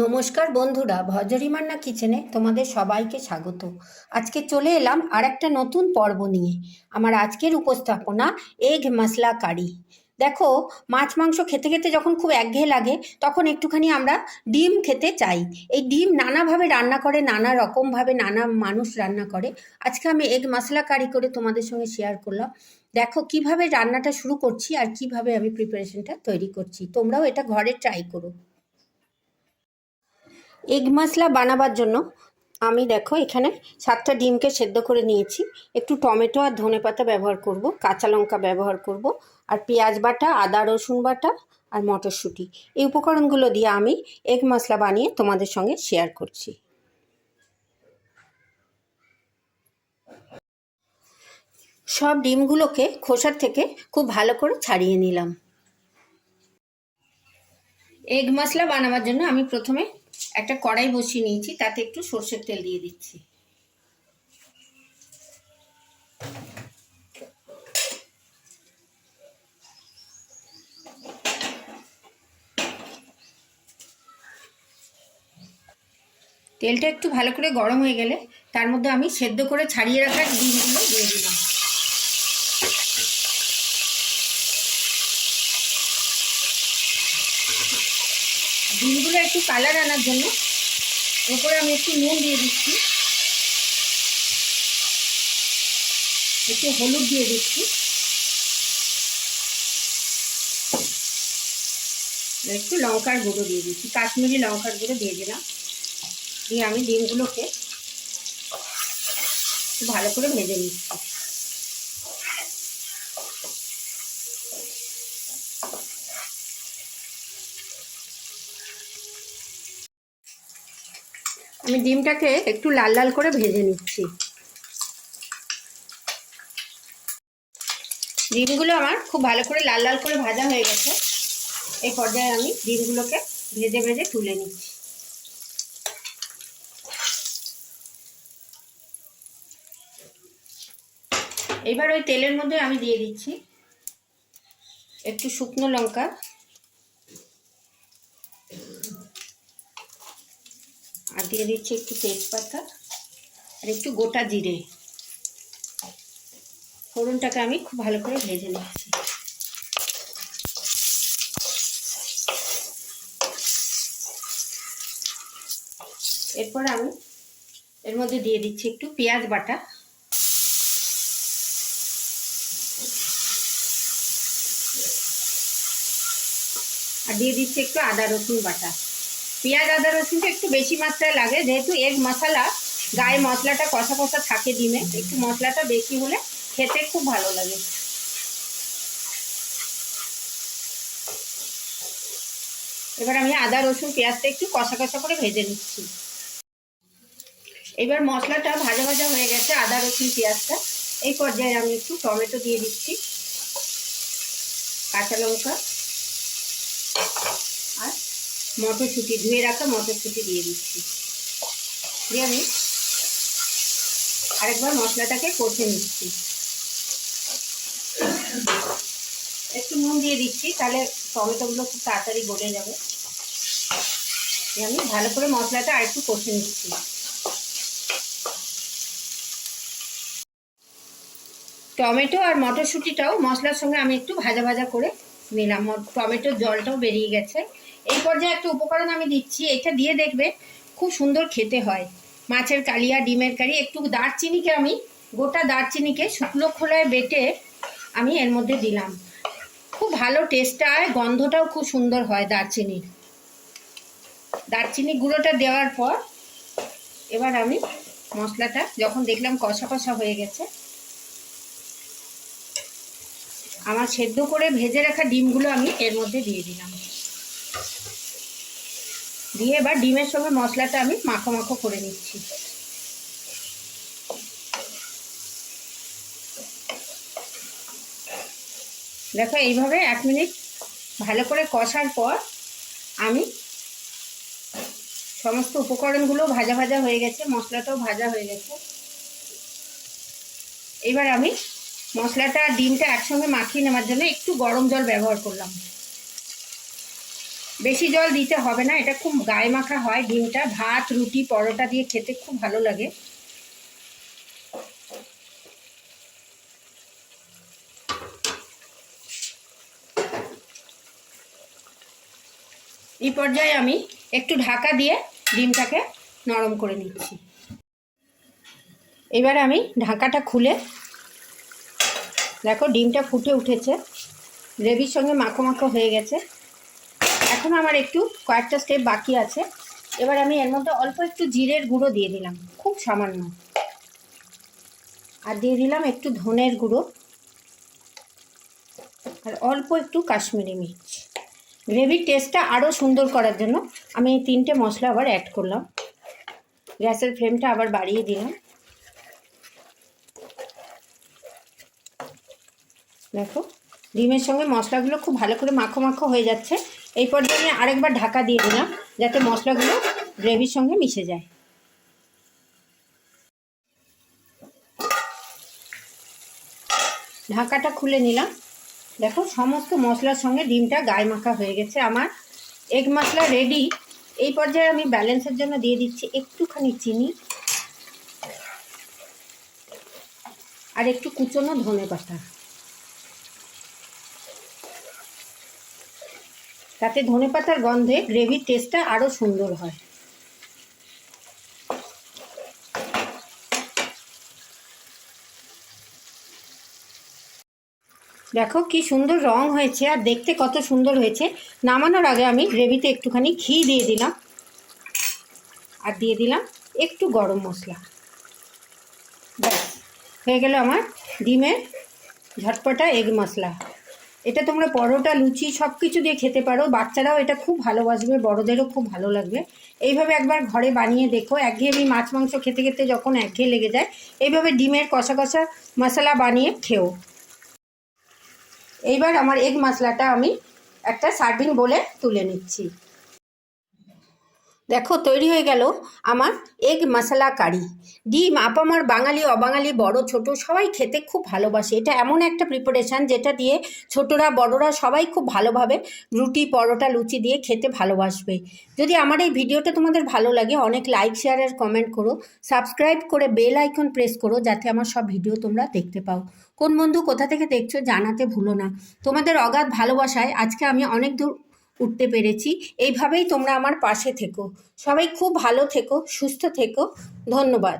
নমস্কার বন্ধুরা, ভজরিমান্না কিচেনে তোমাদের সবাইকে স্বাগত। আজকে চলে এলাম আর একটা নতুন পর্ব নিয়ে। আমার আজকের উপস্থাপনা এগ মশলা কারি। দেখো, মাছ মাংস খেতে খেতে যখন খুব একঘেয়ে লাগে তখন একটুখানি আমরা ডিম খেতে চাই। এই ডিম নানাভাবে রান্না করে, নানা রকমভাবে নানা মানুষ রান্না করে। আজকে আমি এগ মশলা কারি করে তোমাদের সঙ্গে শেয়ার করলাম। দেখো কিভাবে রান্নাটা শুরু করছি আর কিভাবে আমি প্রিপারেশনটা তৈরি করছি। তোমরাও এটা ঘরে ট্রাই করো। এগ মশলা বানাবার জন্য আমি দেখো এখানে 7টা ডিমকে সেদ্ধ করে নিয়েছি। একটু টমেটো আর ধনেপাতা ব্যবহার করব, কাঁচা লঙ্কা ব্যবহার করব, আর পেঁয়াজ বাটা, আদা রসুন বাটা আর মটরশুঁটি। এই উপকরণগুলো দিয়ে আমি এগ মশলা বানিয়ে তোমাদের সঙ্গে শেয়ার করছি। সব ডিমগুলোকে খোসার থেকে খুব ভালো করে ছাড়িয়ে নিলাম। এগ মশলা বানাবার জন্য আমি প্রথমে একটা কড়াই বসিয়ে নিয়েছি, তাতে একটু সর্ষের তেল দিয়ে দিচ্ছি। তেলটা একটু ভালো করে গরম হয়ে গেলে তার মধ্যে আমি সেদ্ধ করে ছাড়িয়ে রাখা ডিমগুলো দিয়ে দিলাম। ডিমগুলো একটু কালার আনার জন্য ওপরে আমি একটু নুন দিয়ে দিচ্ছি, একটু হলুদ দিয়ে দিচ্ছি, একটু লঙ্কার গুঁড়ো দিয়ে দিচ্ছি, কাশ্মীরি লঙ্কার গুঁড়ো দিয়ে দিলাম। দিয়ে আমি ডিমগুলোকে ভালো করে ভেজে নিচ্ছি। আমি ডিমটাকে একটু লাল লাল করে ভেজে নিচ্ছি। ডিমগুলো আমার খুব ভালো করে লাল লাল করে ভাজা হয়ে গেছে। এই পর্যায়ে আমি ডিমগুলোকে ভেজে ভেজে তুলে নিচ্ছি। এবার ওই তেলের মধ্যে আমি দিয়ে দিচ্ছি একটু শুকনো লঙ্কা, আর দিয়ে দিচ্ছি একটু তেজপাতা আর একটু গোটা জিরে। ফোড়নটাকে আমি খুব ভালো করে ভেজে নিচ্ছি। এরপর আমি এর মধ্যে দিয়ে দিচ্ছি একটু পেঁয়াজ বাটা, আর দিয়ে দিচ্ছি একটু আদা রসুন বাটা। পেঁয়াজ আদা রসুনটা একটু বেশি মাত্রায় লাগে, যেহেতু এগ মশলা গায়ে মশলাটা কষা কষা থাকে ডিমে, একটু মশলাটা বেশি হলে খেতে খুব ভালো লাগে। এবার আমি আদা রসুন পেঁয়াজটা একটু কষা কষা করে ভেজে নিচ্ছি। এবার মশলাটা ভাজা ভাজা হয়ে গেছে, আদা রসুন পেঁয়াজটা। এই পর্যায়ে আমি একটু টমেটো দিয়ে দিচ্ছি, কাঁচা লঙ্কা আর মটরশুঁটি, ধুয়ে রাখা মটরশুঁটি দিয়ে দিচ্ছি। দিয়ে আমি আরেকবার মশলাটাকে কষে নিচ্ছি। একটু নুন দিয়ে দিচ্ছি, তাহলে টমেটোগুলো খুব তাড়াতাড়ি গলে যাবে। আমি ভালো করে মশলাটা আর একটু কষে নিচ্ছি। টমেটো আর মটরশুঁটিটাও মশলার সঙ্গে আমি একটু ভাজা ভাজা করে নিলাম। টমেটোর জলটাও বেরিয়ে গেছে। এই পর্যায়ে একটা উপকরণ আমি দিচ্ছি, এটা দিয়ে দেখবে খুব সুন্দর খেতে হয়। মাছের কালিয়া, ডিমের কারি। একটু দারচিনিকে আমি গোটা দারচিনিকে শুকনো খোলায় বেটে আমি এর মধ্যে দিলাম। খুব ভালো টেস্ট হয়, গন্ধটাও খুব সুন্দর হয় দারচিনির। দারচিনি গুঁড়োটা দেওয়ার পর এবার আমি মশলাটা যখন দেখলাম কষা কষা হয়ে গেছে, আমার সেদ্ধ করে ভেজে রাখা ডিমগুলো আমি এর মধ্যে দিয়ে দিলাম। দিয়ে এবার ডিমের সঙ্গে মশলাটা আমি মাখো মাখো করে নিচ্ছি। দেখো এইভাবে 1 মিনিট ভালো করে কষার পর আমি সমস্ত উপকরণগুলো ভাজা ভাজা হয়ে গেছে, মশলাটাও ভাজা হয়ে গেছে। এবার আমি মশলাটা আর ডিমটা একসঙ্গে মাখিয়ে নেওয়ার জন্য একটু গরম জল ব্যবহার করলাম। বেশি জল দিতে হবে না, এটা খুব গায়ে মাখা হয় ডিমটা, ভাত রুটি পরোটা দিয়ে খেতে খুব ভালো লাগে। এই পর্যায়ে আমি একটু ঢাকা দিয়ে ডিমটাকে নরম করে নিচ্ছি। এবার আমি ঢাকাটা খুলে দেখো ডিমটা ফুটে উঠেছে, গ্রেভির সঙ্গে মাখো মাখো হয়ে গেছে। এখন আমার একটু কয়েকটা স্টেপ বাকি আছে। এবার আমি এর মধ্যে অল্প একটু জিরের গুঁড়ো দিয়ে দিলাম, খুব সামান্য, আর দিয়ে দিলাম একটু ধনের গুঁড়ো আর অল্প একটু কাশ্মীরি মির্চ। গ্রেভির টেস্টটা আরও সুন্দর করার জন্য আমি এই 3টে মশলা আবার অ্যাড করলাম। গ্যাসের ফ্লেমটা আবার বাড়িয়ে দিলাম। দেখো ডিমের সঙ্গে মশলাগুলো খুব ভালো করে মাখো মাখো হয়ে যাচ্ছে। এই পর্যায়ে আমি আরেকবার ঢাকা দিয়ে দিলাম যাতে মশলাগুলো গ্রেভির সঙ্গে মিশে যায়। ঢাকাটা খুলে নিলাম। দেখো সমস্ত মশলার সঙ্গে ডিমটা গায়ে মাখা হয়ে গেছে। আমার এগ মশলা রেডি। এই পর্যায়ে আমি ব্যালেন্সের জন্য দিয়ে দিচ্ছি একটুখানি চিনি আর একটু কুচনো ধনেপাতা। তাতে ধনেপাতার গন্ধে গ্রেভির টেস্টটা আরও সুন্দর হয়। দেখো কি সুন্দর রং হয়েছে আর দেখতে কত সুন্দর হয়েছে। নামানোর আগে আমি গ্রেভিতে একটুখানি ঘি দিয়ে দিলাম আর দিয়ে দিলাম একটু গরম মশলা। ব্যাস হয়ে গেল আমার ডিমের ঝটপটা এগ মশলা। এটা তোমরা পরোটা লুচি সব কিছু দিয়ে খেতে পারো, বাচ্চারাও এটা খুব ভালোবাসবে, বড়োদেরও খুব ভালো লাগবে। এইভাবে একবার ঘরে বানিয়ে দেখো। একঘেয়েমি মাছ মাংস খেতে খেতে যখন একঘেয়ে লেগে যায়, এইভাবে ডিমের কষা কষা মশলা বানিয়ে খেও। এইবার আমার এগ মশলাটা আমি একটা সার্ভিং বোলে তুলে নিচ্ছি। দেখো তৈরি হয়ে গেল আমার এগ মশলা কারি। ডিম আপামার বাঙালি অবাঙালি বড় ছোট সবাই খেতে খুব ভালোবাসে। এটা এমন একটা প্রিপারেশান যেটা দিয়ে ছোটরা বড়রা সবাই খুব ভালোভাবে রুটি পরোটা লুচি দিয়ে খেতে ভালোবাসবে। যদি আমার এই ভিডিওটা তোমাদের ভালো লাগে অনেক লাইক শেয়ার আর কমেন্ট করো, সাবস্ক্রাইব করে বেল আইকন প্রেস করো যাতে আমার সব ভিডিও তোমরা দেখতে পাও। কোন বন্ধু কোথা থেকে দেখছো জানাতে ভুলো না। তোমাদের অগাধ ভালোবাসায় আজকে আমি অনেক দূর উঠতে পেরেছি। এইভাবেই তোমরা আমার পাশে থেকো। সবাই খুব ভালো থেকো, সুস্থ থেকো। ধন্যবাদ।